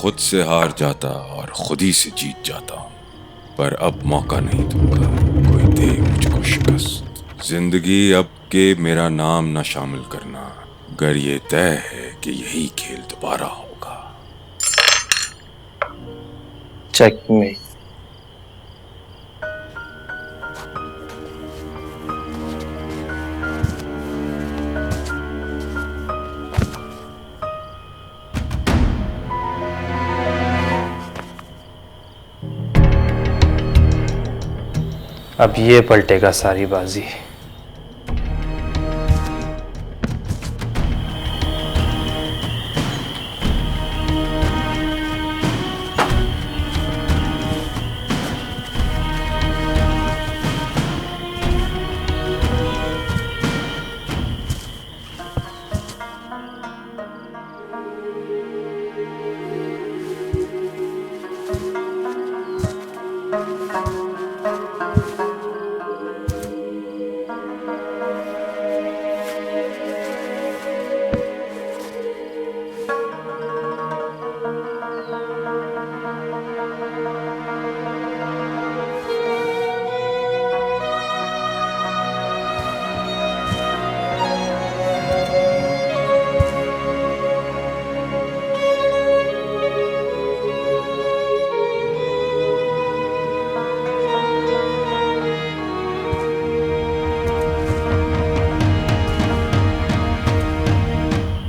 खुद से हार जाता और खुद ही से जीत जाता हूँ, पर अब मौका नहीं दूंगा कोई दे मुझको शिकस्त। जिंदगी अब के मेरा नाम न शामिल करना, अगर ये तय है कि यही खेल दोबारा होगा। चेकमेट। अब ये पलटेगा सारी बाजी।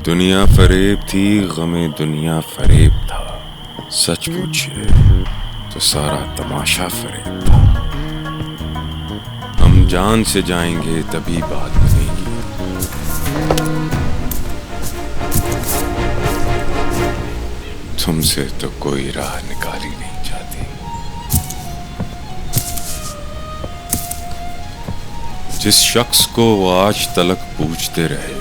दुनिया फरेब थी, गमे दुनिया फरेब था। सच पूछिए तो सारा तमाशा फरेब था। हम जान से जाएंगे तभी बात बनेगी। तुमसे तो कोई राह निकाली नहीं जाती। जिस शख्स को वो आज तलक पूछते रहे,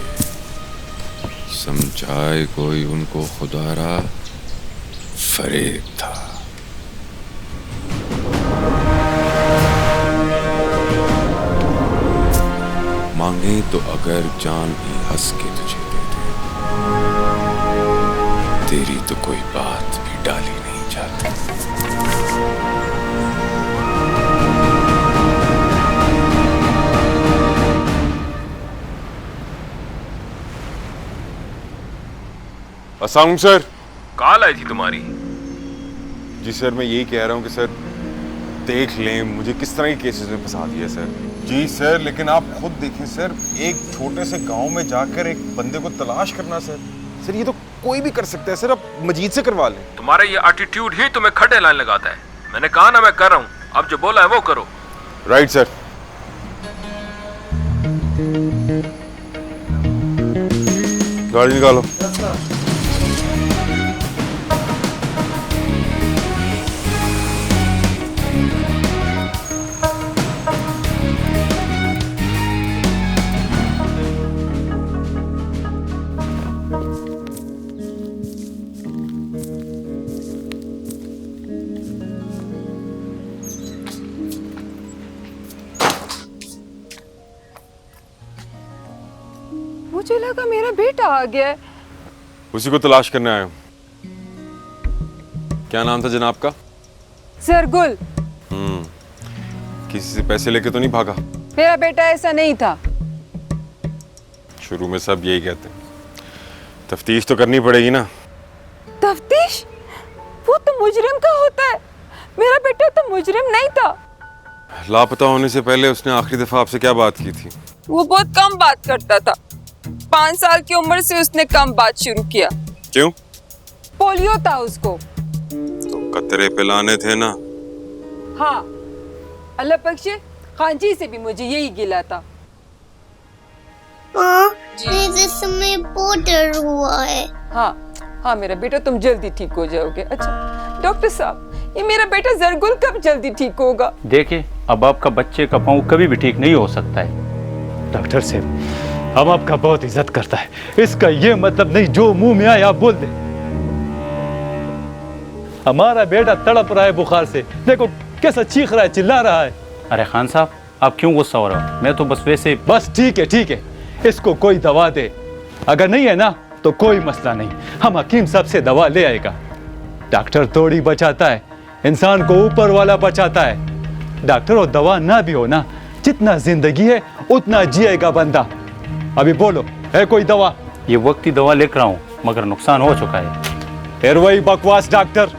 समझाए कोई उनको खुदारा फरेब था। मांगे तो अगर जान ही हंस के तुझे दे दे, तेरी तो कोई बात भी डाली नहीं जाती। अस्सलाम सर। कॉल आई थी तुम्हारी? जी सर, मैं यही कह रहा हूँ कि सर देख लें मुझे किस तरह के केसेस में फंसा दिया सर। जी सर, लेकिन आप खुद देखें सर, एक छोटे से गांव में जाकर एक बंदे को तलाश करना सर ये तो कोई भी कर सकता है सर। आप मजीद से करवा लें। तुम्हारा ये एटीट्यूड ही तुम्हें खड्डे लाने लगाता है। मैंने कहा ना मैं कर रहा हूँ, अब जो बोला है वो करो। Right sir. गाड़ी निकालो। मुझे लगा मेरा बेटा आ गया है। उसी को तलाश करने आया हूँ। क्या नाम था जनाब का? जरगुल। किसी से पैसे लेके तो नहीं भागा? मेरा बेटा ऐसा नहीं था। शुरू में सब यही कहते हैं। तफ्तीश तो करनी पड़ेगी ना। तफ्तीश? वो तो मुजरिम का होता है। मेरा बेटा तो मुजरिम नहीं था। लापता होने से पहले उसने आखिरी दफा आपसे क्या बात की थी? वो बहुत कम बात करता था। 5 साल की उम्र से उसने कम बात शुरू किया। क्यों? पोलियो था उसको। तो कतरे पिलाने थे ना? हाँ, अल्लाह बख्शे, खांची से भी मुझे यही गिला था। मुझे समय बहुत डर हुआ है। हाँ मेरा बेटा, तुम जल्दी ठीक हो जाओगे। अच्छा डॉक्टर साहब, ये मेरा बेटा जरगुल कब जल्दी ठीक होगा? देखिए, अब आपका बच्चे का पाँव कभी भी ठीक नहीं हो सकता है। डॉक्टर साहब, हम आपका बहुत इज्जत करता है। इसका ये मतलब नहीं जो मुंह में आए आप बोल दे। हमारा बेटा तड़प रहा है बुखार से, देखो कैसा चीख रहा है, चिल्ला रहा है। अरे खान साहब, आप क्यों गुस्सा हो रहे हो? मैं तो बस वैसे। बस ठीक है, इसको कोई दवा दे। अगर नहीं है ना तो कोई मसला नहीं, हम हकीम साहब से दवा ले आएगा। डॉक्टर थोड़ी बचाता है, इंसान को ऊपर वाला बचाता है। डॉक्टर और दवा ना भी हो ना, जितना जिंदगी है उतना जिएगा बंदा। अभी बोलो, है कोई दवा? ये वक्ती दवा लिख रहा हूँ, मगर नुकसान हो चुका है। फिर वही बकवास डॉक्टर।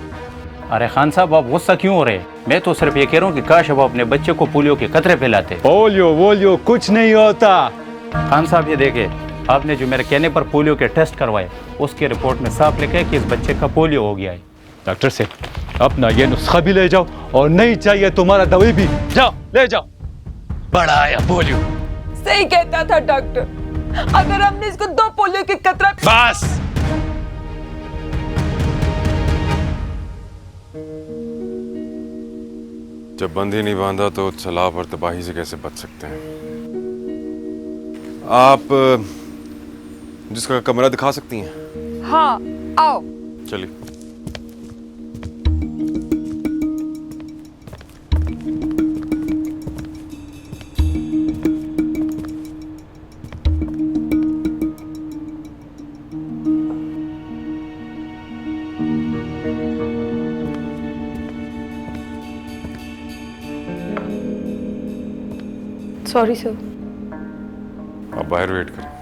अरे खान साहब, आप गुस्सा क्यों हो रहे हैं? मैं तो सिर्फ ये कह रहा हूँ कि काश अब अपने बच्चे को पोलियो के खतरे फैलाते। पोलियो कुछ नहीं होता। खान साहब, ये देखे, आपने जो मेरे कहने पर पोलियो के टेस्ट करवाए, उसके रिपोर्ट में साफ लिखा है कि इस बच्चे का पोलियो हो गया है। डॉक्टर से अपना ये नुस्खा भी ले जाओ, और नहीं चाहिए तुम्हारा दवाई भी, जाओ ले जाओ। बड़ा आया पोलियो। सही कहता था डॉक्टर, अगर हमने इसको 2 पोलियो के कतरा। बस। जब बंद ही नहीं बांधा तो सलाब और तबाही से कैसे बच सकते हैं? आप जिसका कमरा दिखा सकती हैं? हाँ, आओ। चलिए। Sorry sir. आप बाहर वेट करें।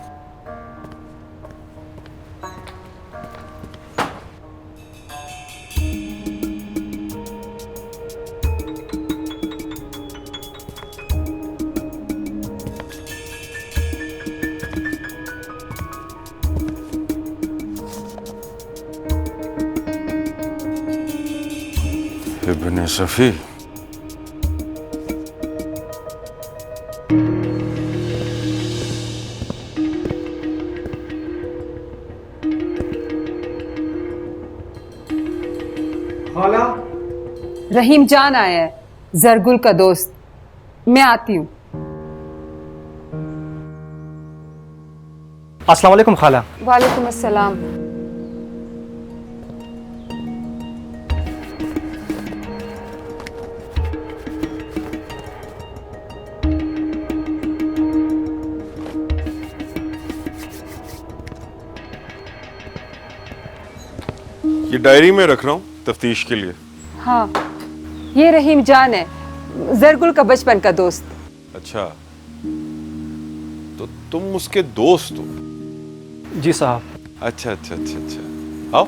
इब्न सफी, रहीम जान आया है, जरगुल का दोस्त। मैं आती हूँ। अस्सलाम वालेकुम खाला। वालेकुम अस्सलाम। ये डायरी में रख रहा हूँ तफ्तीश के लिए। हाँ, ये रहीम जान है, जरगुल का बचपन का दोस्त। अच्छा, तो तुम उसके दोस्त हो? जी साहब। अच्छा अच्छा अच्छा अच्छा, आओ,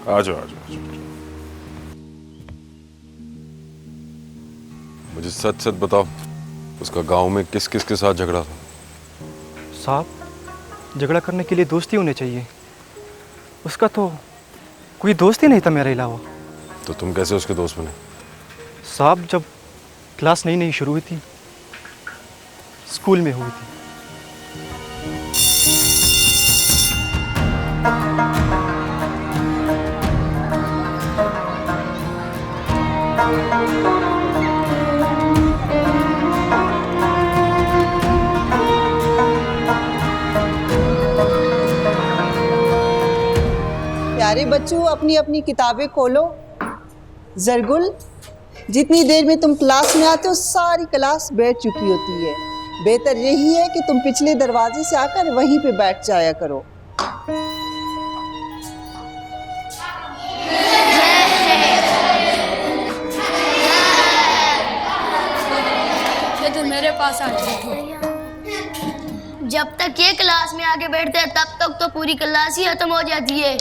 आ जाओ आ जाओ आ जाओ। मुझे सच सच बताओ, उसका गांव में किस किस के साथ झगड़ा था? साहब, झगड़ा करने के लिए दोस्ती होने चाहिए। उसका तो कोई दोस्त ही नहीं था मेरे अलावा। तो तुम कैसे उसके दोस्त बने? साहब, जब क्लास नई नई शुरू हुई थी, स्कूल में हुई थी। प्यारे बच्चों, अपनी अपनी किताबें खोलो। जरगुल, जितनी देर में तुम क्लास में आते हो सारी क्लास बैठ चुकी होती है। बेहतर यही है कि तुम पिछले दरवाजे से आकर वहीं पे बैठ जाया करो। तो मेरे पास आ जब तक ये क्लास में आके बैठते हैं तब तक तो पूरी क्लास ही खत्म हो जाती है।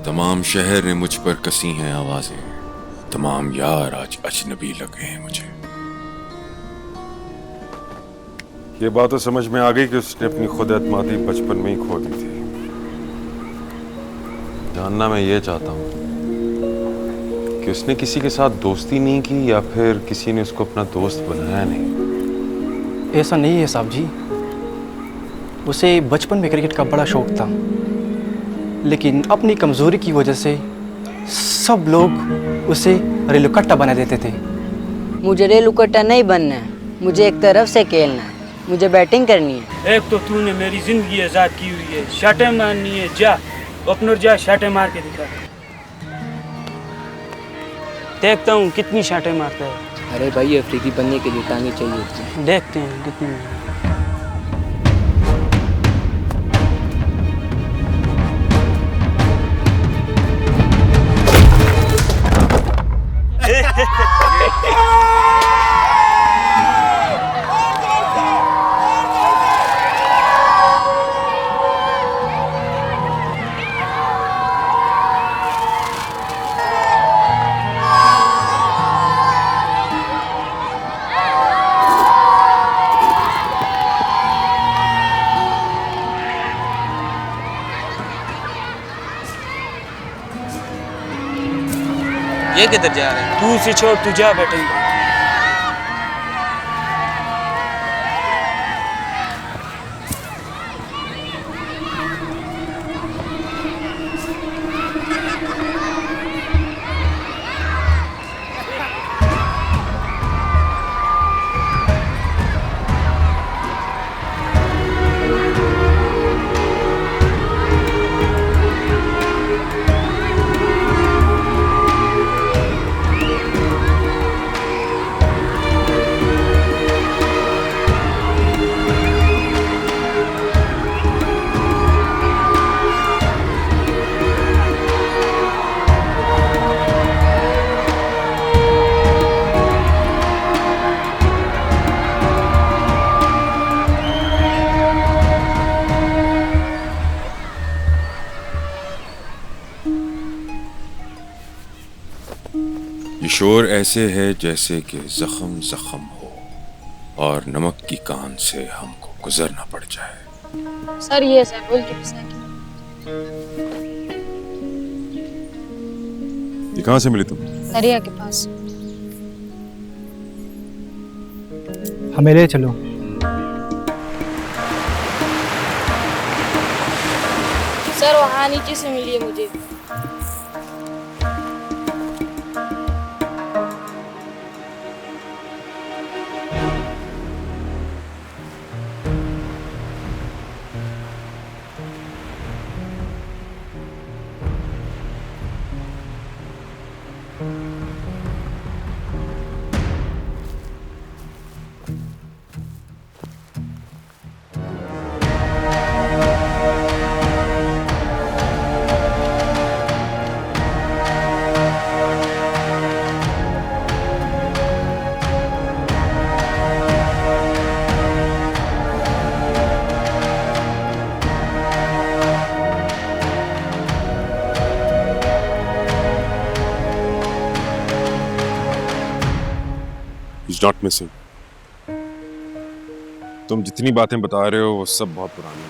तमाम शहर ने मुझ पर कसी हैं आवाजें, तमाम यार आज अजनबी लगे हैं मुझे। ये बात तो समझ में आ गई कि उसने अपनी खुद एतमादी बचपन में ही खो दी थी। जानना मैं ये चाहता हूँ कि उसने किसी के साथ दोस्ती नहीं की या फिर किसी ने उसको अपना दोस्त बनाया नहीं। ऐसा नहीं है साहब जी, उसे बचपन में क्रिकेट का बड़ा शौक था। लेकिन अपनी कमज़ोरी की वजह से सब लोग उसे रेलुकट्टा बना देते थे। मुझे रेलुकट्टा नहीं बनना है, मुझे एक तरफ से खेलना है, मुझे बैटिंग करनी है। एक तो तूने मेरी जिंदगी आजाद की हुई है, शाटे मारनी है, जा ओपनर जा शाटे मार के दिखा, देखता हूँ कितनी शाटे मारता है। अरे भाई अफ्रीदी बनने के लिए टांगे चाहिए थी। देखते हैं कितनी। ये किधर जा रहे हैं? तू उसे छोड़, तू जा बैठेंगे। ये शोर ऐसे है जैसे कि जख्म जख्म हो और नमक की कान से हमको गुजरना पड़ जाए। सर ये सरगुल की पिसाकी। ये कहाँ से मिली तुम? दरिया के पास। हमें ले चलो। सर वहाँ नीचे से मिली है मुझे। He's not missing. तुम जितनी बातें बता रहे हो वो सब बहुत पुरानी है,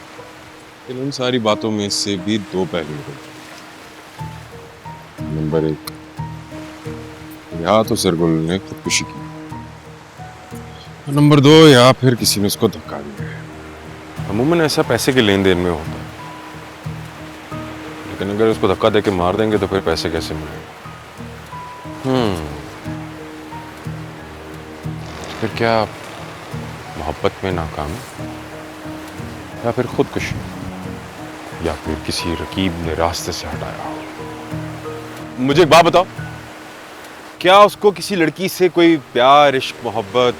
लेकिन उन सारी बातों में से भी दो पहलू हैं। नंबर एक, या तो सरगुल ने खुदकुशी की, और नंबर दो, या फिर किसी ने उसको धक्का दिया। अमूमन ऐसा पैसे के लेन देन में होता है, लेकिन अगर उसको धक्का देके मार देंगे तो फिर पैसे कैसे मिलेंगे? फिर क्या मोहब्बत में नाकामी, या फिर खुदकुशी, या फिर किसी रकीब ने रास्ते से हटाया हो? मुझे एक बात बताओ, क्या उसको किसी लड़की से कोई प्यार, इश्क, मोहब्बत?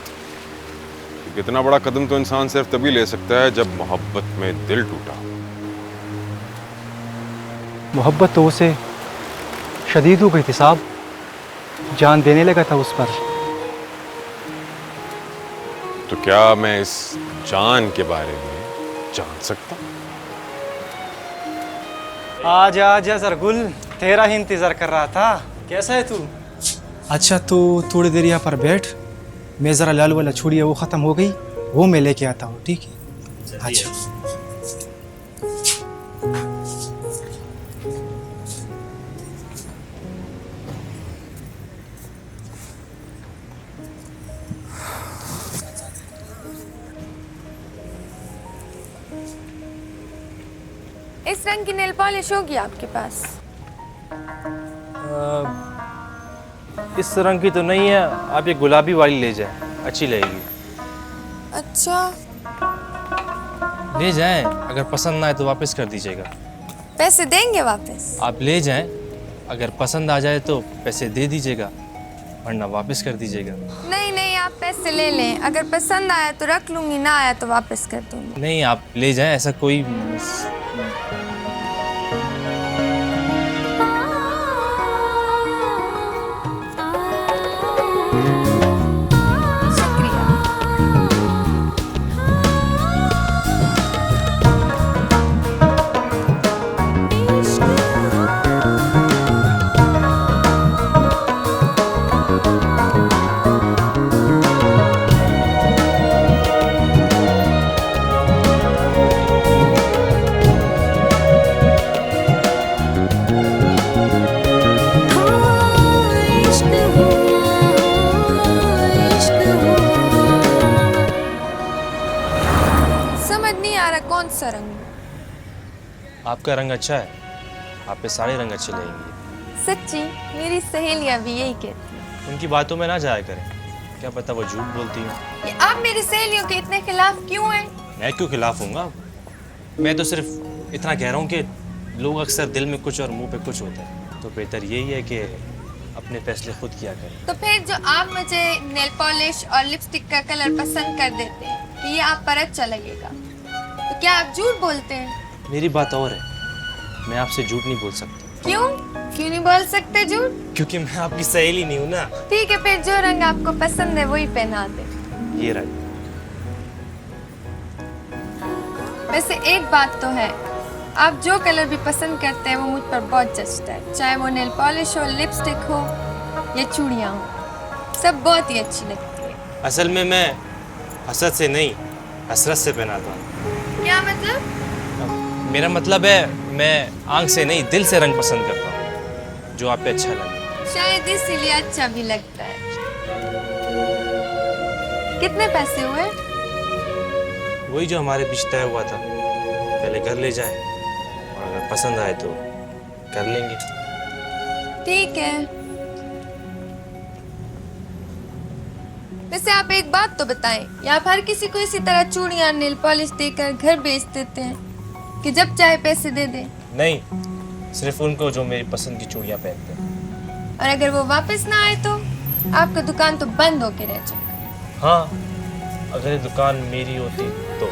इतना बड़ा कदम तो इंसान सिर्फ तभी ले सकता है जब मोहब्बत में दिल टूटा। मोहब्बत तो उसे शदीद हो गई थी साहब, जान देने लगा था उस पर। तो क्या मैं इस जान के बारे में जान सकता हूँ? आजा आजा सरगुल, तेरा ही इंतजार कर रहा था। कैसा है तू? अच्छा तो थोड़ी देर यहाँ पर बैठ, मैं ज़रा लाल वाला छुड़ी है वो ख़त्म हो गई, वो मैं लेके आता हूँ, ठीक है? अच्छा। इस किस रंग की नेल पॉलिश होगी आपके पास? इस रंग की तो नहीं है, आप ये गुलाबी वाली ले जाएं, अच्छी लगेगी। अच्छा, ले जाएं, अगर पसंद ना आए तो वापस कर दीजिएगा। पैसे देंगे वापस? आप ले जाएं, अगर पसंद आ जाए तो पैसे दे दीजिएगा, वरना वापस कर दीजिएगा। नहीं नहीं, आप पैसे ले लें, अगर पसंद आया तो रख लूंगी, ना आया तो वापस कर दूंगी। नहीं, आप ले जाएं, ऐसा कोई कौन सा रंग? आपका रंग अच्छा है, आप पे सारे रंग अच्छे लगेंगे। सच्ची? मेरी सहेलियां भी यही कहती हैं। उनकी बातों में ना जाया करें, क्या पता वो झूठ बोलती हैं। ये आप मेरी सहेलियों के इतने खिलाफ क्यों हैं? मैं क्यों खिलाफ हूँगा? मैं तो सिर्फ इतना कह रहा हूँ कि लोग अक्सर दिल में कुछ और मुंह पे कुछ होता है, तो बेहतर यही है कि अपने फैसले खुद किया करें। तो फिर जो आप मुझे नेल पॉलिश और लिपस्टिक का कलर पसंद कर देते हैं कि ये आप पर अच्छा लगेगा, तो क्या आप झूठ बोलते हैं? मेरी बात और है, मैं आपसे झूठ नहीं बोल सकता। क्यों? क्यों नहीं बोल सकते झूठ? क्योंकि मैं आपकी सहेली नहीं हूँ ना। ठीक है, फिर जो रंग आपको पसंद है वही पहना दे। ये रंग। वैसे एक बात तो है, आप जो कलर भी पसंद करते हैं वो मुझ पर बहुत जचता है, चाहे वो नेल पॉलिश हो, लिपस्टिक हो या चूड़ियाँ हो, सब बहुत ही अच्छी लगती है। असल में मैं हसरत से नहीं, हसरत से पहनाता हूँ। क्या मतलब? मेरा मतलब है मैं आंख से नहीं, दिल से रंग पसंद करता हूँ, जो आप पे अच्छा लगे। शायद इसीलिए अच्छा भी लगता है। कितने पैसे हुए? वही जो हमारे बीच तय हुआ था, पहले घर ले जाए और अगर पसंद आए तो कर लेंगे। ठीक है। वैसे आप एक बात तो बताएं, या आप हर किसी को इसी तरह चूड़ियां नेल पॉलिश देकर घर बेच देते हैं कि जब चाहे पैसे दे दें? नहीं, सिर्फ उनको जो मेरी पसंद की चूड़ियां पहनते हैं। और अगर वो वापस ना आए तो आपका दुकान तो बंद होके रह जाएगा। हाँ, अगर ये दुकान मेरी होती तो।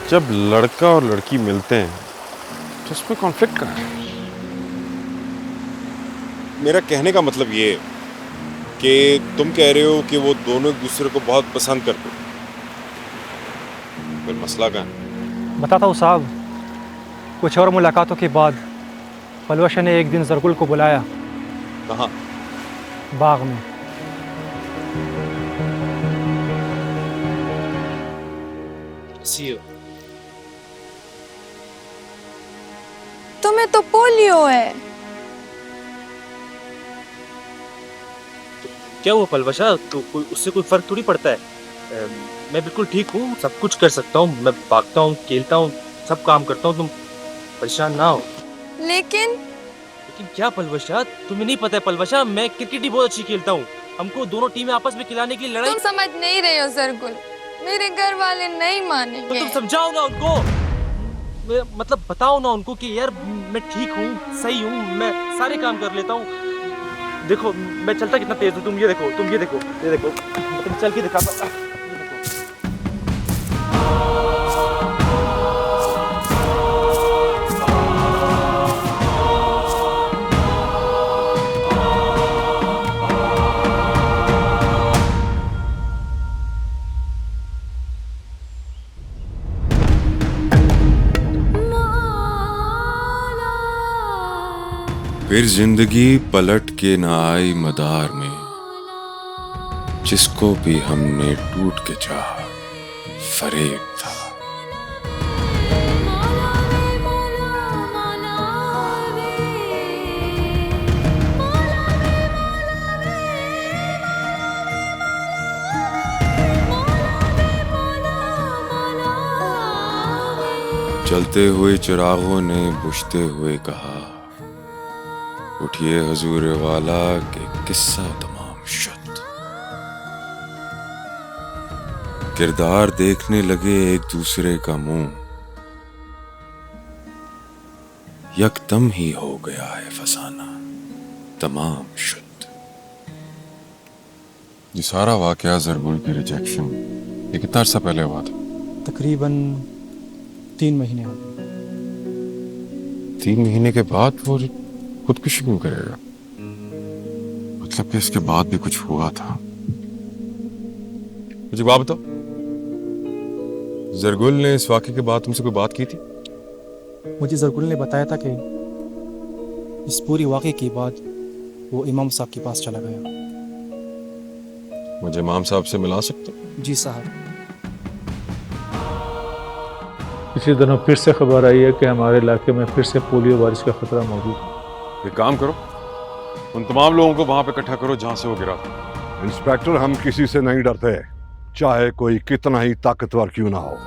जब लड़का और लड़की मिलते हैं तो उसमें कॉन्फ्लिक्ट कहाँ है? मेरा कहने का मतलब ये है कि तुम कह रहे हो कि वो दोनों एक दूसरे को बहुत पसंद करते हैं, फिर मसला कहाँ है? बताता हूँ साहब, कुछ और मुलाकातों के बाद पलवश ने एक दिन जरगुल को बुलाया। कहाँ? बाग में। See you. तुम्हें तो पोलियो है। क्या हुआ पलवशा? तो उससे कोई फर्क थोड़ी पड़ता है। मैं बिल्कुल ठीक हूँ, सब कुछ कर सकता हूँ, मैं भागता हूँ, खेलता हूँ, सब काम करता हूँ, तुम परेशान ना हो। लेकिन क्या पलवशा, तुम्हें नहीं पता है पलवशा, मैं क्रिकेट ही बहुत अच्छी खेलता हूँ। हमको दोनों टीमें आपस में खिलाने के लिए लड़ाई। तुम समझ नहीं रहे हो जरगुल, मेरे घर वाले नहीं मानेंगे। तो तुम समझाओ ना उनको, मतलब बताओ ना उनको कि यार मैं ठीक हूँ, सही हूँ, मैं सारे काम कर लेता हूँ। देखो मैं चलता कितना तेज हूँ, तुम ये देखो, ये देखो, तुम चल के दिखा। फिर जिंदगी पलट के न आई मदार में, जिसको भी हमने टूट के चाहा फरेब था। चलते हुए चिरागों ने बुझते हुए कहा, उठिए हुजूर वाला के किस्सा तमाम शुद। किरदार देखने लगे एक दूसरे का मुंह, यकदम ही हो गया है फसाना तमाम शुद्ध। ये सारा वाकया ज़रगुल की रिजेक्शन ये कितना अर्सा पहले हुआ था? तकरीबन 3 महीने हो गए। 3 महीने के बाद वो खुदकुशी क्यों करेगा? मतलब कि इसके बाद भी कुछ हुआ था। मुझे बात बताओ, ज़रगुल ने इस वाकये के बाद तुमसे कोई बात की थी? मुझे ज़रगुल ने बताया था कि इस पूरी वाक़े के बाद वो इमाम साहब के पास चला गया। मुझे इमाम साहब से मिला सकते? जी साहब। इसी दिनों फिर से खबर आई है कि हमारे इलाके में फिर से पोलियो वायरस का खतरा मौजूद है। एक काम करो, उन तमाम लोगों को वहां पे इकट्ठा करो जहां से वो गिरा था। इंस्पेक्टर, हम किसी से नहीं डरते, चाहे कोई कितना ही ताकतवर क्यों ना हो।